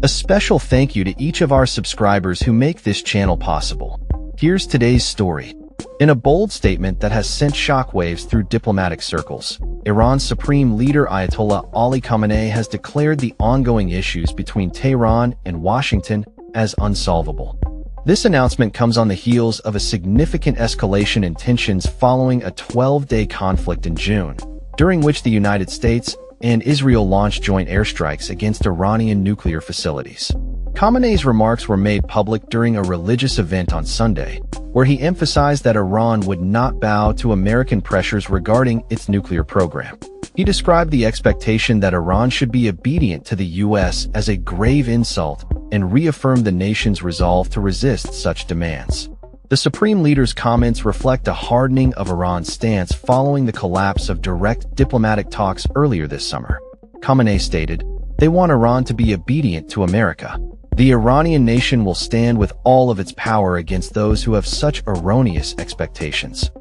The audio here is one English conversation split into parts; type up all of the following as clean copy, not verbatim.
A special thank you to each of our subscribers who make this channel possible. Here's today's story. In a bold statement that has sent shockwaves through diplomatic circles, Iran's supreme leader Ayatollah Ali Khamenei has declared the ongoing issues between Tehran and Washington as unsolvable. This announcement comes on the heels of a significant escalation in tensions following a 12-day conflict in June, during which the United States and Israel launched joint airstrikes against Iranian nuclear facilities. Khamenei's remarks were made public during a religious event on Sunday, where he emphasized that Iran would not bow to American pressures regarding its nuclear program. He described the expectation that Iran should be obedient to the U.S. as a grave insult and reaffirmed the nation's resolve to resist such demands. The Supreme Leader's comments reflect a hardening of Iran's stance following the collapse of direct diplomatic talks earlier this summer. Khamenei stated, "They want Iran to be obedient to America. The Iranian nation will stand with all of its power against those who have such erroneous expectations."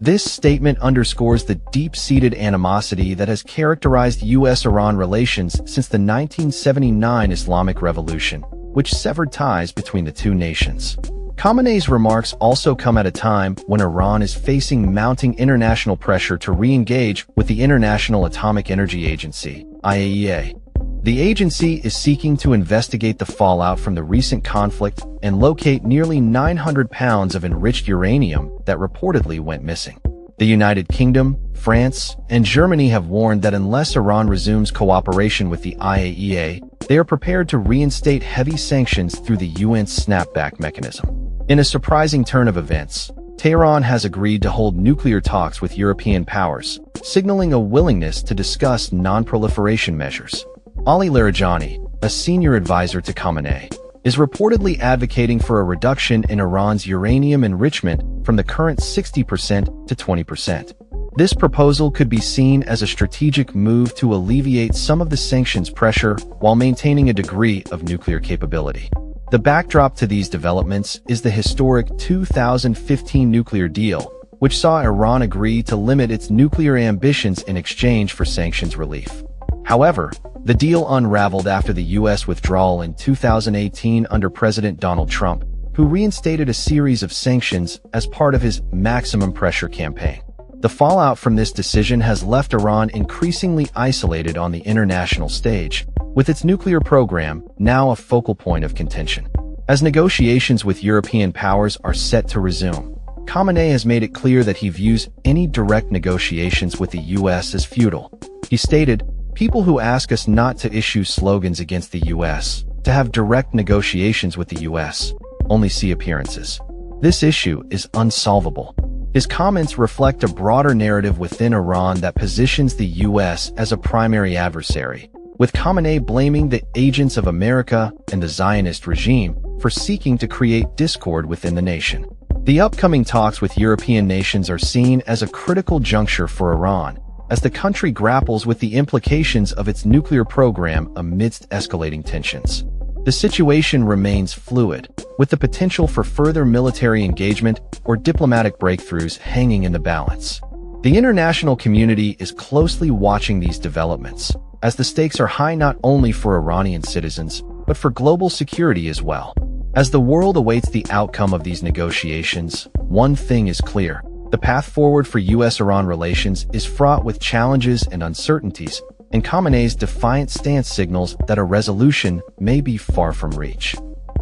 This statement underscores the deep-seated animosity that has characterized U.S.-Iran relations since the 1979 Islamic Revolution, which severed ties between the two nations. Khamenei's remarks also come at a time when Iran is facing mounting international pressure to re-engage with the International Atomic Energy Agency, IAEA. The agency is seeking to investigate the fallout from the recent conflict and locate nearly 900 pounds of enriched uranium that reportedly went missing. The United Kingdom, France, and Germany have warned that unless Iran resumes cooperation with the IAEA, they are prepared to reinstate heavy sanctions through the UN's snapback mechanism. In a surprising turn of events, Tehran has agreed to hold nuclear talks with European powers, signaling a willingness to discuss non-proliferation measures. Ali Larijani, a senior advisor to Khamenei, is reportedly advocating for a reduction in Iran's uranium enrichment from the current 60% to 20%. This proposal could be seen as a strategic move to alleviate some of the sanctions pressure while maintaining a degree of nuclear capability. The backdrop to these developments is the historic 2015 nuclear deal, which saw Iran agree to limit its nuclear ambitions in exchange for sanctions relief. However, the deal unraveled after the U.S. withdrawal in 2018 under President Donald Trump, who reinstated a series of sanctions as part of his maximum pressure campaign. The fallout from this decision has left Iran increasingly isolated on the international stage, with its nuclear program now a focal point of contention. As negotiations with European powers are set to resume, Khamenei has made it clear that he views any direct negotiations with the U.S. as futile. He stated, "People who ask us not to issue slogans against the U.S., to have direct negotiations with the U.S., only see appearances. This issue is unsolvable." His comments reflect a broader narrative within Iran that positions the U.S. as a primary adversary, with Khamenei blaming the agents of America and the Zionist regime for seeking to create discord within the nation. The upcoming talks with European nations are seen as a critical juncture for Iran, as the country grapples with the implications of its nuclear program amidst escalating tensions. The situation remains fluid, with the potential for further military engagement or diplomatic breakthroughs hanging in the balance. The international community is closely watching these developments, as the stakes are high not only for Iranian citizens, but for global security as well. As the world awaits the outcome of these negotiations, one thing is clear: the path forward for U.S.-Iran relations is fraught with challenges and uncertainties, and Khamenei's defiant stance signals that a resolution may be far from reach.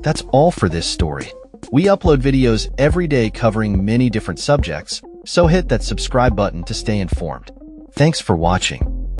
That's all for this story. We upload videos every day covering many different subjects, so hit that subscribe button to stay informed. Thanks for watching.